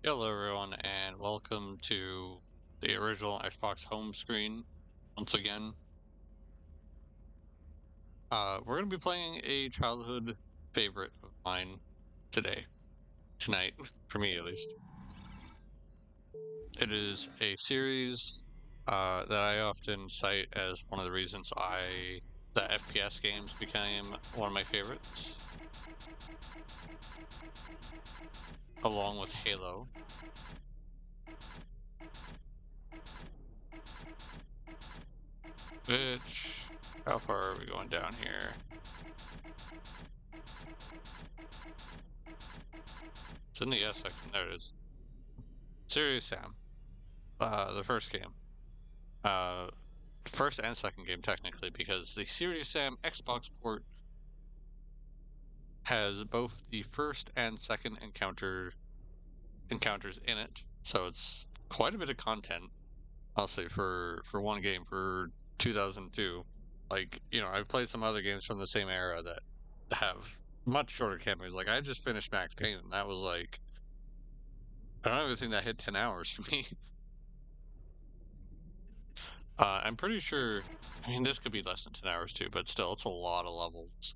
Hello everyone and welcome to the original Xbox home screen once again. We're going to be playing a childhood favorite of mine tonight, for me at least. It is a series that I often cite as one of the reasons that FPS games became one of my favorites, along with Halo. How far are we going down here? It's in the S section. There it is. Serious Sam. The first game. First and second game, technically, because the Serious Sam Xbox port has both the first and second encounters in it. So it's quite a bit of content, I'll say, for one game for 2002. Like, I've played some other games from the same era that have much shorter campaigns. Like, I just finished Max Payne, and that was like, I don't even think that hit 10 hours for me. I'm pretty sure, I mean, this could be less than 10 hours too, but still, it's a lot of levels.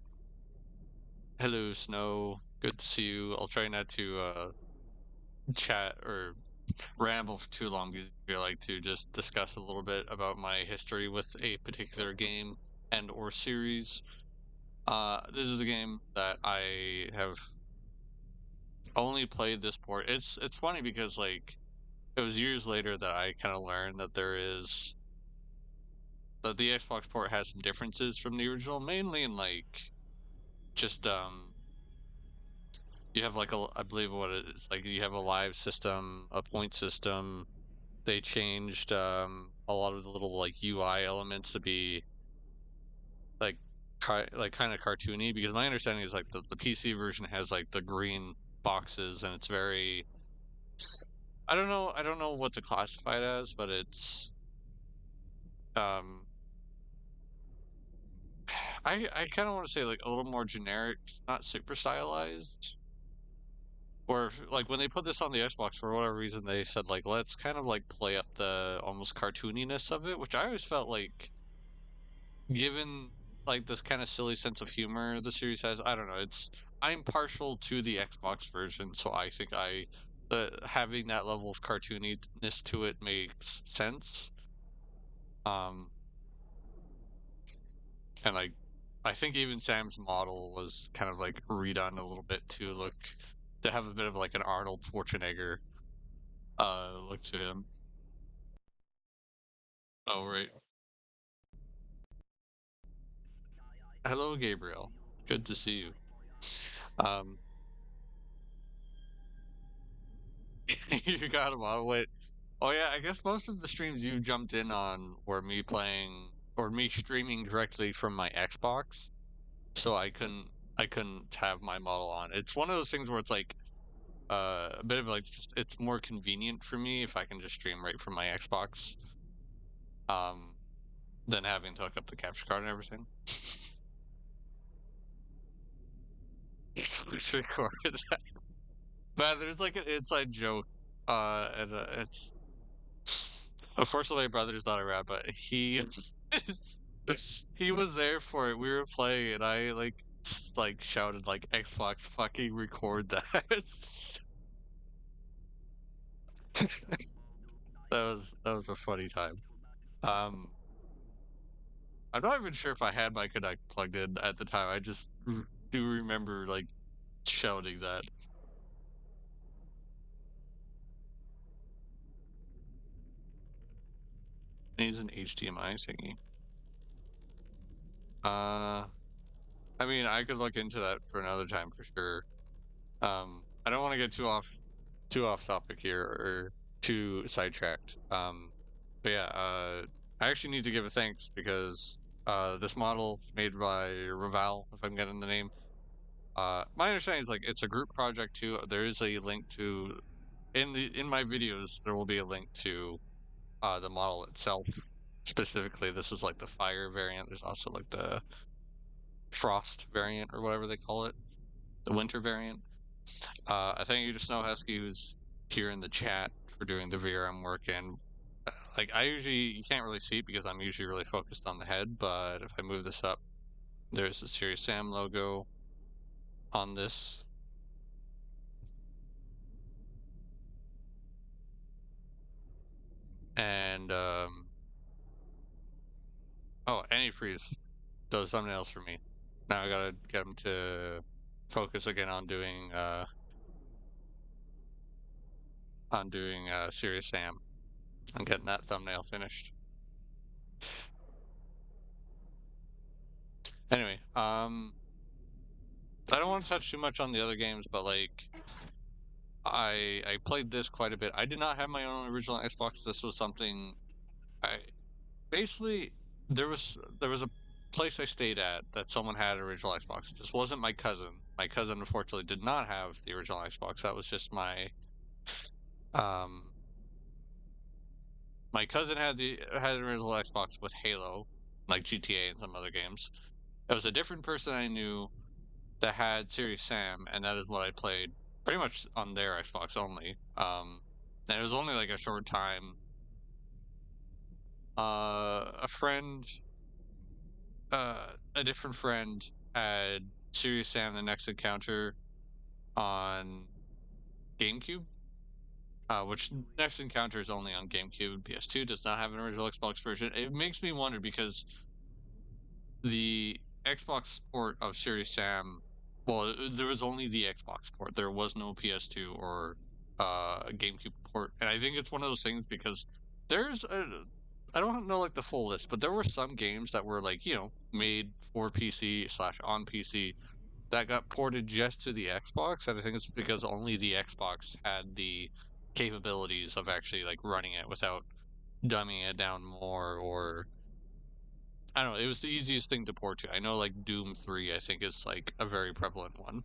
Hello, Snow. Good to see you. I'll try not to chat or ramble for too long because I like to just discuss a little bit about my history with a particular game and or series. This is a game that I have only played this port. It's funny because like it was years later that I kind of learned that the Xbox port has some differences from the original, mainly in like just you have like I believe what it is, like you have a live system, a point system. They changed a lot of the little like UI elements to be like kind of cartoony, because my understanding is like the PC version has like the green boxes, and it's very, I don't know what to classify it as, but it's um I kind of want to say like a little more generic, not super stylized. Or like when they put this on the Xbox, for whatever reason, they said like let's kind of like play up the almost cartooniness of it, which I always felt like, given like this kind of silly sense of humor the series has, I don't know. I'm partial to the Xbox version, so I think having that level of cartooniness to it makes sense. Um, and like I think even Sam's model was kind of like redone a little bit to have a bit of like an Arnold Schwarzenegger look to him. Oh right. Hello, Gabriel. Good to see you. Um, you got him on. Wait. Oh yeah, I guess most of the streams you jumped in on were me playing or me streaming directly from my Xbox, so I couldn't have my model on. It's one of those things where it's like a bit of like just it's more convenient for me if I can just stream right from my Xbox, um, than having to hook up the capture card and everything. It's recorded. But there's like an inside joke, and it's unfortunately my brother's not around, but he was there for it. We were playing, and I like like shouted like Xbox fucking record that. That was a funny time. Um, I'm not even sure if I had my Connect plugged in at the time. I just do remember like shouting that. Needs an HDMI thingy. Uh, I mean, I could look into that for another time for sure. I don't want to get too off topic here or too sidetracked. But yeah, I actually need to give a thanks because this model made by Raval, if I'm getting the name. My understanding is like it's a group project too. There is a link to in my videos. There will be a link to the model itself. Specifically, this is like the fire variant. There's also like the frost variant or whatever they call it, the winter variant. I thank you to SnowHusky, who's here in the chat for doing the VRM work, and like I usually you can't really see it because I'm usually really focused on the head, but if I move this up, there's the Serious Sam logo on this. And oh, antifreeze does thumbnails for me. Now I gotta get him to focus again on doing Serious Sam and getting that thumbnail finished. Anyway, I don't want to touch too much on the other games, but like I played this quite a bit. I did not have my own original Xbox. This was something I basically there was a place I stayed at that someone had an original Xbox. This wasn't my cousin. My cousin unfortunately did not have the original Xbox. That was just um my cousin had an original Xbox with Halo, like GTA and some other games. It was a different person I knew that had Serious Sam, and that is what I played pretty much on their Xbox only. And it was only like a short time. A friend, a different friend had Serious Sam: The Next Encounter on GameCube, which Next Encounter is only on GameCube. PS2 does not have an original Xbox version. It makes me wonder because the Xbox port of Serious Sam, well, there was only the Xbox port. There was no PS2 or GameCube port, and I think it's one of those things because there's a, I don't know like the full list, but there were some games that were like made for PC slash on PC that got ported just to the Xbox, and I think it's because only the Xbox had the capabilities of actually like running it without dumbing it down more, or I don't know. It was the easiest thing to port to. I know like Doom 3, I think, is like a very prevalent one.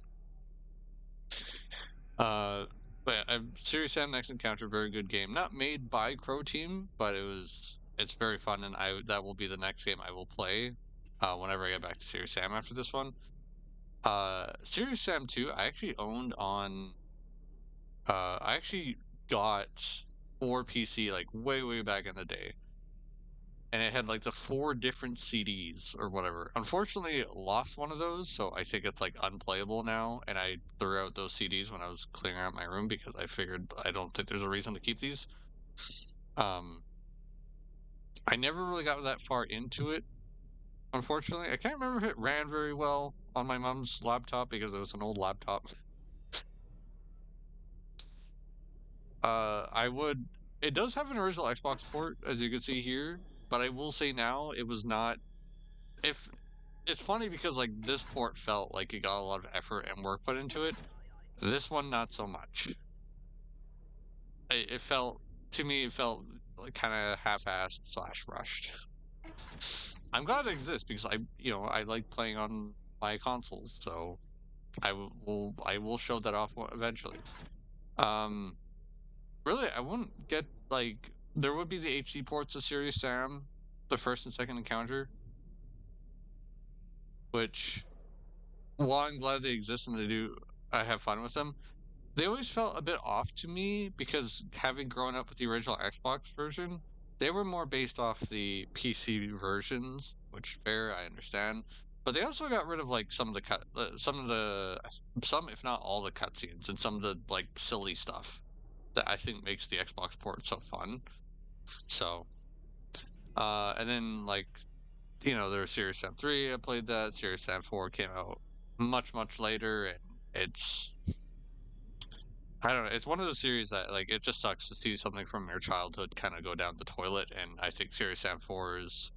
Uh, but Serious Sam Next Encounter, very good game. Not made by Crow Team, but it's very fun, and that will be the next game I will play whenever I get back to Serious Sam after this one. Serious Sam 2, I actually owned on. I actually got for PC like way back in the day, and it had like the 4 different CDs or whatever. Unfortunately, lost one of those, so I think it's like unplayable now. And I threw out those CDs when I was clearing out my room because I figured I don't think there's a reason to keep these. Um, I never really got that far into it. Unfortunately, I can't remember if it ran very well on my mom's laptop because it was an old laptop. I would. It does have an original Xbox port, as you can see here, but I will say now it was not. If it's funny because like this port felt like it got a lot of effort and work put into it. This one, not so much. It felt to me, it felt like kind of half-assed slash rushed. I'm glad it exists because I like playing on my consoles, so I will show that off eventually. Um, really, I wouldn't get like there would be the HD ports of Serious Sam, the first and second encounter, which while I'm glad they exist and I have fun with them. They always felt a bit off to me because having grown up with the original Xbox version, they were more based off the PC versions, which fair, I understand. But they also got rid of like some if not all the cutscenes and some of the like silly stuff that I think makes the Xbox port so fun. So, and then like there's Serious Sam 3. I played that. Serious Sam 4 came out much later, and it's I don't know. It's one of those series that like it just sucks to see something from your childhood kind of go down the toilet. And I think Serious Sam 4 is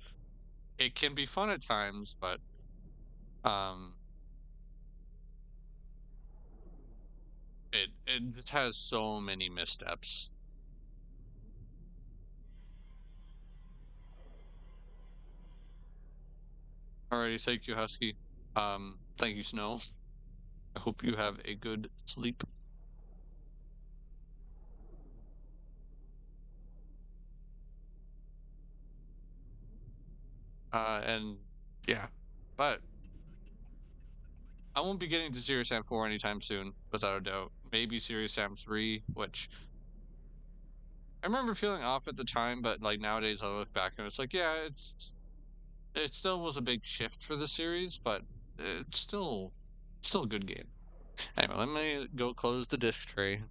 it can be fun at times, but um, it just has so many missteps. Alrighty, thank you, Husky. Thank you, Snow. I hope you have a good sleep. And yeah, but I won't be getting to Serious Sam 4 anytime soon, without a doubt. Maybe Serious Sam 3, which I remember feeling off at the time, but like nowadays I look back and it's like, yeah, it still was a big shift for the series, but it's still a good game. Anyway, let me go close the disc tray.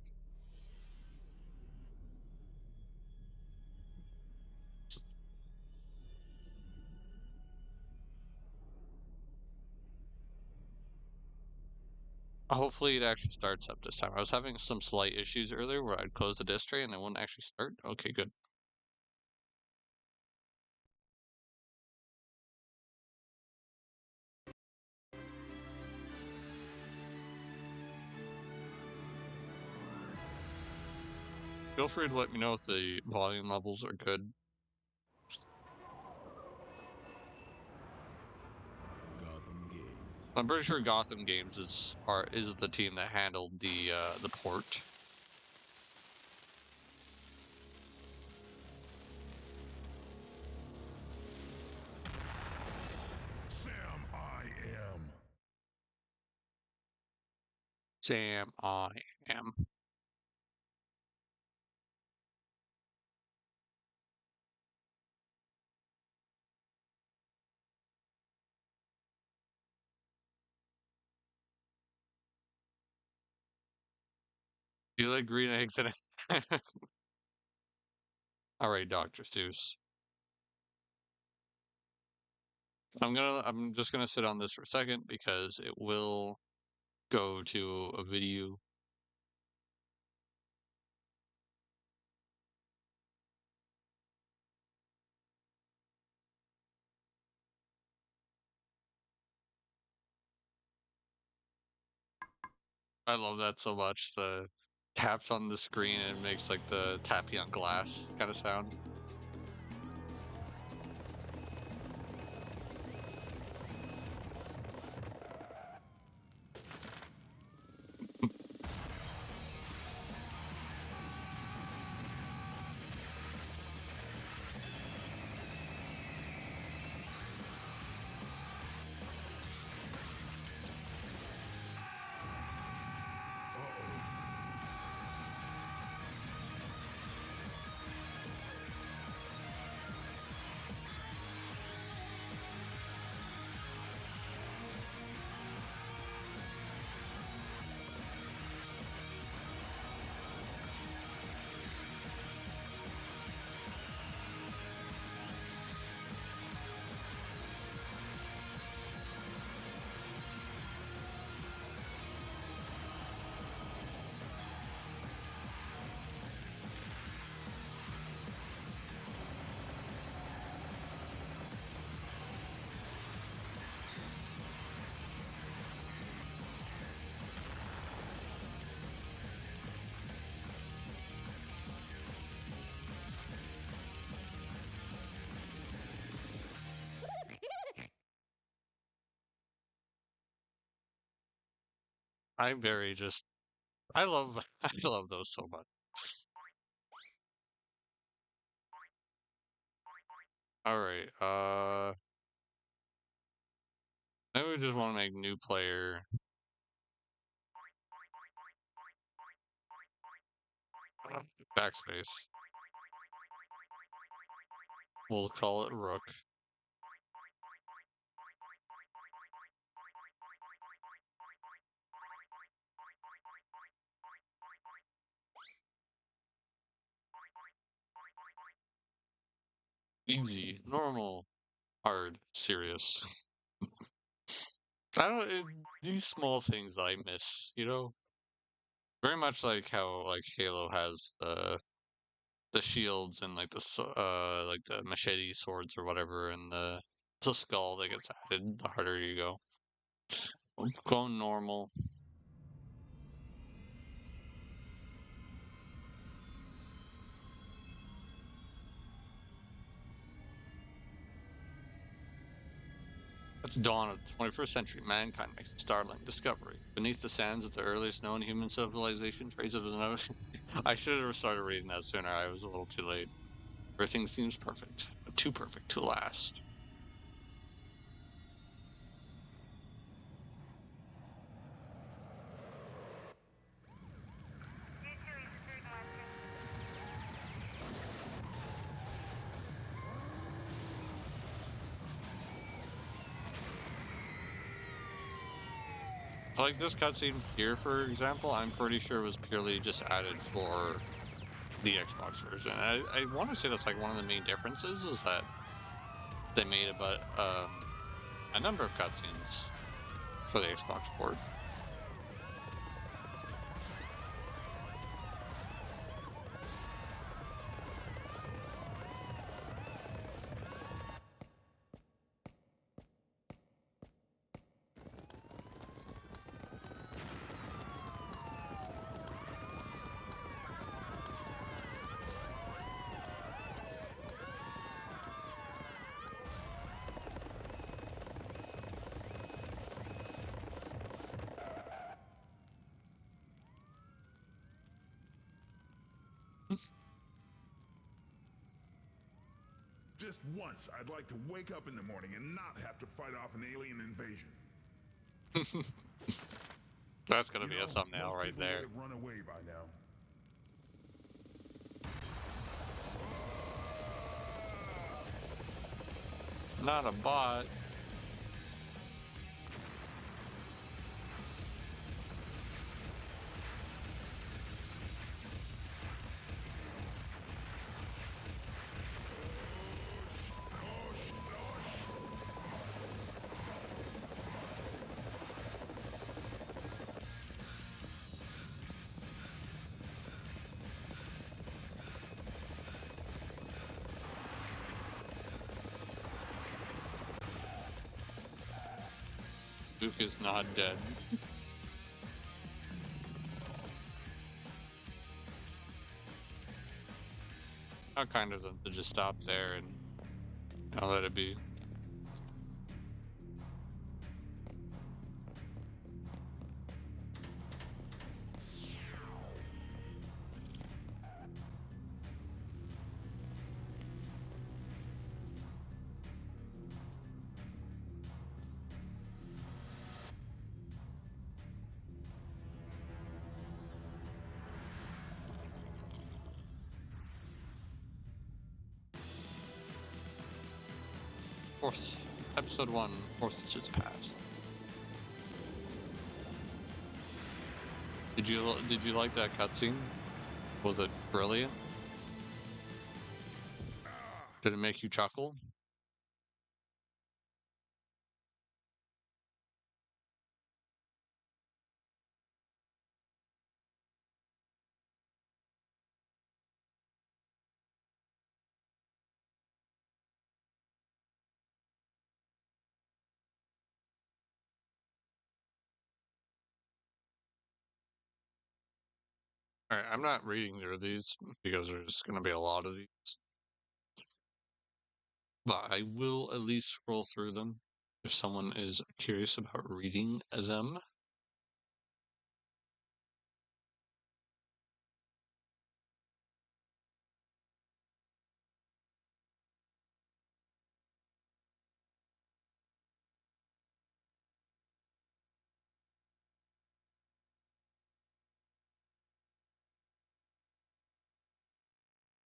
Hopefully it actually starts up this time. I was having some slight issues earlier where I'd close the disc tray and it wouldn't actually start. Okay, good. Feel free to let me know if the volume levels are good. Gotham Games. I'm pretty sure Gotham Games is the team that handled the port. Sam, I am. Sam, I am. You like green eggs and all right, Dr. Seuss. I'm just gonna sit on this for a second because it will go to a video. I love that so much. The taps on the screen and it makes like the tapping on glass kind of sound. I'm very just I love I love those so much. All right, maybe we just want to make new player. Backspace. We'll call it Rook. Easy, normal, hard, serious. I don't these small things that I miss, you know? Very much like how like Halo has the shields and like like the machete swords or whatever and the skull that gets added the harder you go. Go normal. At the dawn of the 21st century, mankind makes a startling discovery. Beneath the sands of the earliest known human civilization, traces of an ocean. I should have started reading that sooner. I was a little too late. Everything seems perfect, but too perfect to last. Like this cutscene here, for example, I'm pretty sure was purely just added for the Xbox version. I want to say that's like one of the main differences is that they made about a number of cutscenes for the Xbox port. Just once, I'd like to wake up in the morning and not have to fight off an alien invasion. That's gonna You be a know, thumbnail most right people would there. have run away by now. Not a bot. Duke is not dead. How kind of them to just stop there and let it be. Fourth, episode 1, Forces Past. Did you like that cutscene? Was it brilliant? Did it make you chuckle? All right, I'm not reading through these because there's going to be a lot of these, but I will at least scroll through them if someone is curious about reading them.